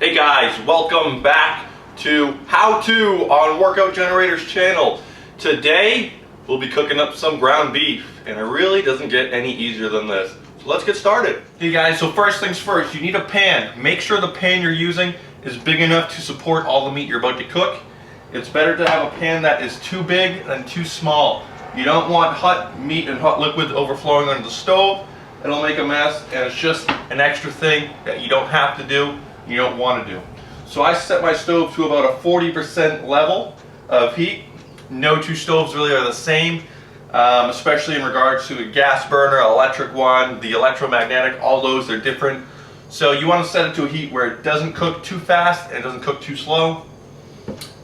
Hey guys, welcome back to How To on Workout Generators channel. Today we'll be cooking up some ground beef, and it really doesn't get any easier than this. So let's get started. Hey guys, so first things first, you need a pan. Make sure the pan you're using is big enough to support all the meat you're about to cook. It's better to have a pan that is too big than too small. You don't want hot meat and hot liquid overflowing onto the stove. It'll make a mess, and it's just an extra thing that you don't have to do, you don't want to do. So I set my stove to about a 40% level of heat. No two stoves really are the same, especially in regards to a gas burner, electric one, the electromagnetic, all those are different. So you want to set it to a heat where it doesn't cook too fast and it doesn't cook too slow.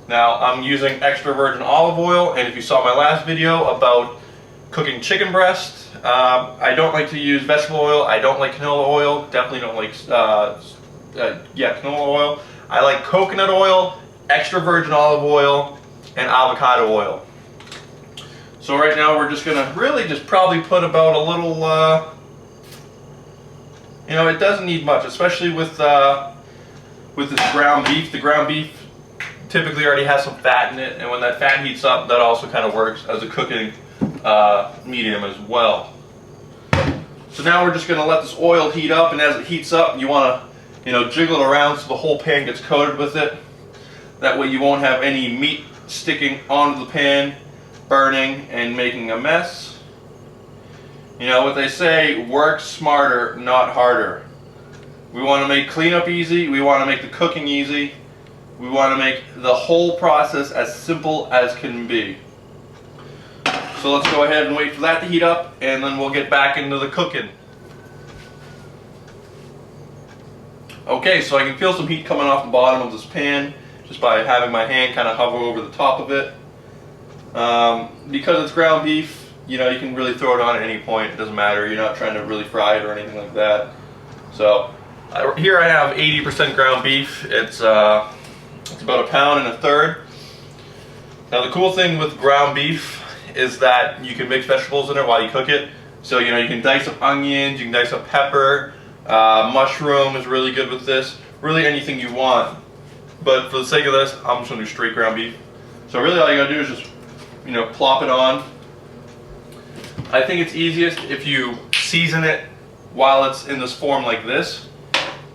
Now I'm using extra virgin olive oil, and if you saw my last video about cooking chicken breast, I don't like to use vegetable oil. I don't like canola oil. Definitely don't like canola oil. I like coconut oil, extra virgin olive oil, and avocado oil. So right now we're just gonna really just probably put about a little, it doesn't need much, especially with this ground beef. The ground beef typically already has some fat in it, and when that fat heats up, that also kind of works as a cooking medium as well. So now we're just going to let this oil heat up, and as it heats up, you want to, jiggle it around so the whole pan gets coated with it. That way you won't have any meat sticking onto the pan, burning and making a mess. You know what they say, work smarter, not harder. We want to make cleanup easy, we want to make the cooking easy, we want to make the whole process as simple as can be. So let's go ahead and wait for that to heat up, and then we'll get back into the cooking. Okay, so I can feel some heat coming off the bottom of this pan just by having my hand kind of hover over the top of it. Because it's ground beef, you can really throw it on at any point. It doesn't matter. You're not trying to really fry it or anything like that. So here I have 80% ground beef. It's about 1.25 pounds. Now the cool thing with ground beef is that you can mix vegetables in it while you cook it. So you can dice up onions, you can dice up pepper, mushroom is really good with this. Really anything you want. But for the sake of this, I'm just gonna do straight ground beef. So really all you gotta do is just, plop it on. I think it's easiest if you season it while it's in this form like this,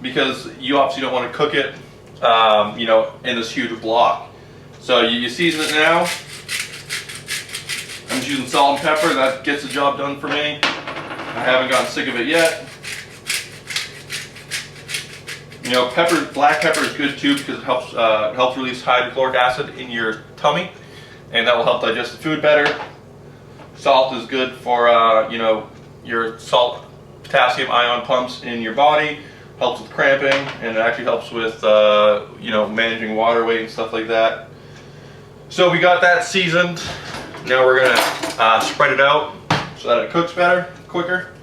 because you obviously don't want to cook it, in this huge block. So you season it now. I'm just using salt and pepper. That gets the job done for me. I haven't gotten sick of it yet. Black pepper is good too, because it helps release hydrochloric acid in your tummy, and that will help digest the food better. Salt is good for your salt potassium ion pumps in your body. Helps with cramping, and it actually helps with managing water weight and stuff like that. So we got that seasoned. Now we're gonna spread it out so that it cooks better, quicker.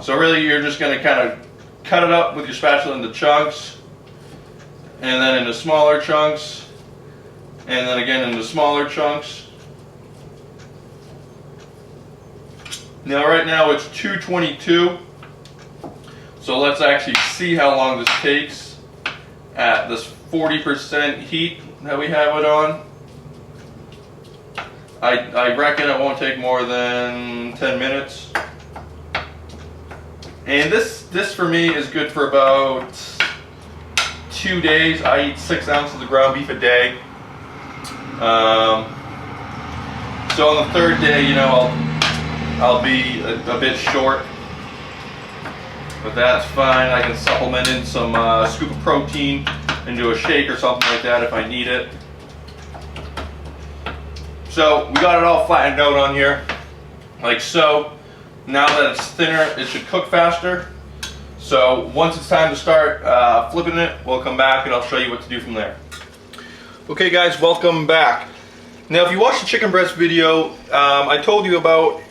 So really you're just gonna kind of cut it up with your spatula into chunks, and then into smaller chunks, and then again into smaller chunks. Now right now it's 222. So let's actually see how long this takes at this 40% heat that we have it on. I reckon it won't take more than 10 minutes. And this for me is good for about 2 days. I eat 6 ounces of ground beef a day. So on the third day, I'll be a bit short. But that's fine. I can supplement in some scoop of protein into a shake or something like that if I need it. So we got it all flattened out on here, like so. Now that it's thinner, it should cook faster. So once it's time to start flipping it, we'll come back and I'll show you what to do from there. Okay guys, welcome back. Now if you watched the chicken breast video, I told you about,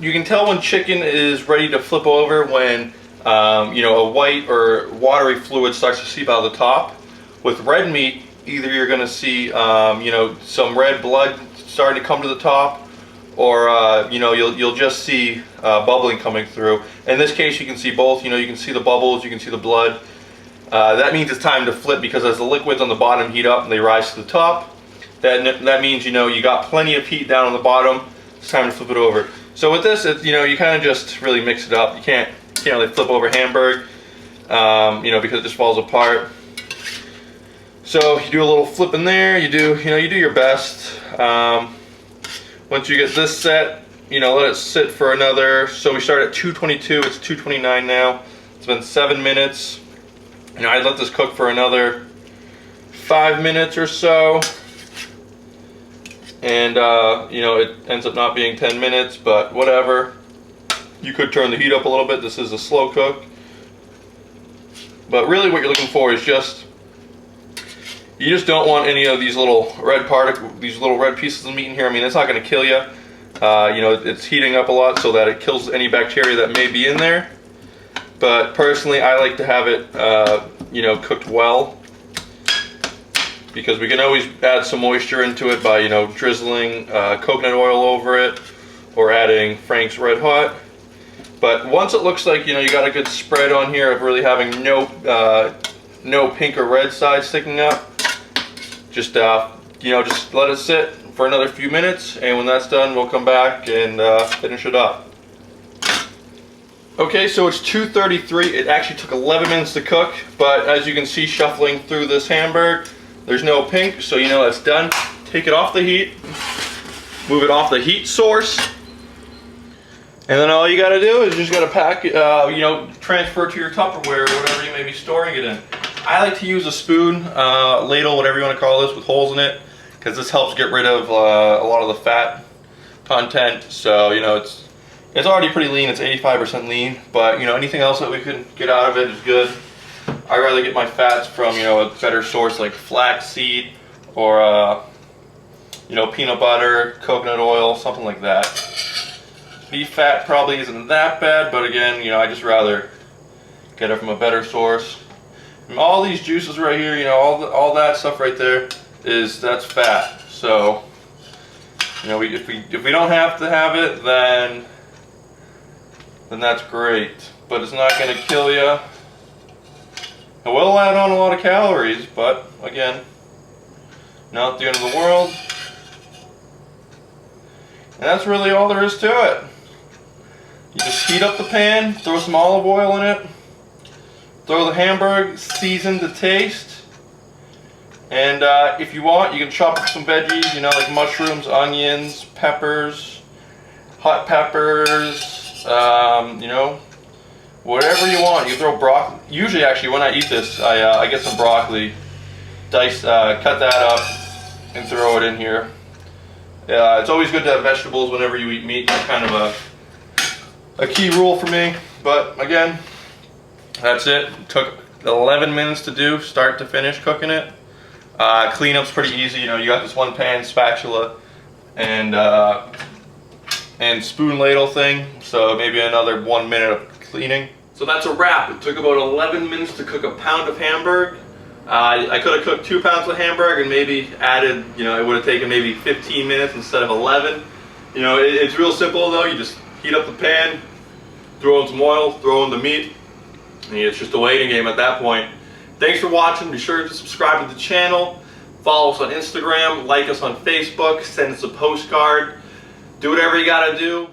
you can tell when chicken is ready to flip over when a white or watery fluid starts to seep out of the top. With red meat, either you're going to see some red blood starting to come to the top, or you'll just see bubbling coming through. In this case, you can see both. You can see the bubbles, you can see the blood. That means it's time to flip, because as the liquids on the bottom heat up and they rise to the top, that means, you know, you got plenty of heat down on the bottom. It's time to flip it over. So with this, you know, you kind of just really mix it up. You can't really flip over Hamburg, you know, because it just falls apart. So you do a little flip in there. You do your best. Once you get this set, you know, let it sit for another. So we start at 222. It's 229 now. It's been 7 minutes. You know, I'd let this cook for another 5 minutes or so. And, you know, it ends up not being 10 minutes, but whatever. You could turn the heat up a little bit. This is a slow cook. But really what you're looking for is you just don't want any of these little red pieces of meat in here. I mean, it's not going to kill you. You know, it's heating up a lot so that it kills any bacteria that may be in there. But personally, I like to have it, you know, cooked well, because we can always add some moisture into it by, you know, drizzling coconut oil over it or adding Frank's Red Hot. But once it looks like, you know, you got a good spread on here of really having no pink or red side sticking up, just you know, just let it sit for another few minutes, and when that's done, we'll come back and finish it up. Okay, so it's 2:33. It actually took 11 minutes to cook, but as you can see, shuffling through this Hamburg, there's no pink, so you know that's done. Take it off the heat, move it off the heat source, and then all you gotta do is you just gotta pack, you know, transfer it to your Tupperware or whatever you may be storing it in. I like to use a spoon, ladle, whatever you want to call this, with holes in it, because this helps get rid of a lot of the fat content. So, you know, it's already pretty lean. It's 85% lean, but, you know, anything else that we can get out of it is good. I rather get my fats from, you know, a better source like flaxseed or, you know, peanut butter, coconut oil, something like that. Beef fat probably isn't that bad, but again, you know, I just rather get it from a better source. And all these juices right here, you know, all that stuff right there that's fat. So, you know, if we don't have to have it, then that's great. But it's not going to kill you. It will add on a lot of calories, but again, not the end of the world. And that's really all there is to it. You just heat up the pan, throw some olive oil in it, throw the Hamburg, season to taste, and if you want, you can chop up some veggies, you know, like mushrooms, onions, peppers, hot peppers, you know, whatever you want. You throw broccoli. Usually, actually, when I eat this, I get some broccoli, cut that up, and throw it in here. It's always good to have vegetables whenever you eat meat. It's kind of a key rule for me. But again, that's it. It took 11 minutes to do, start to finish cooking it. Cleanup's pretty easy. You know, you got this one pan, spatula, and spoon ladle thing. So maybe another 1 minute of cleaning. So that's a wrap. It took about 11 minutes to cook a pound of Hamburg. I could have cooked 2 pounds of Hamburg and maybe added, you know, it would have taken maybe 15 minutes instead of 11. You know, it's real simple though. You just heat up the pan, throw in some oil, throw in the meat, and it's just a waiting game at that point. Thanks for watching. Be sure to subscribe to the channel, follow us on Instagram, like us on Facebook, send us a postcard, do whatever you gotta do.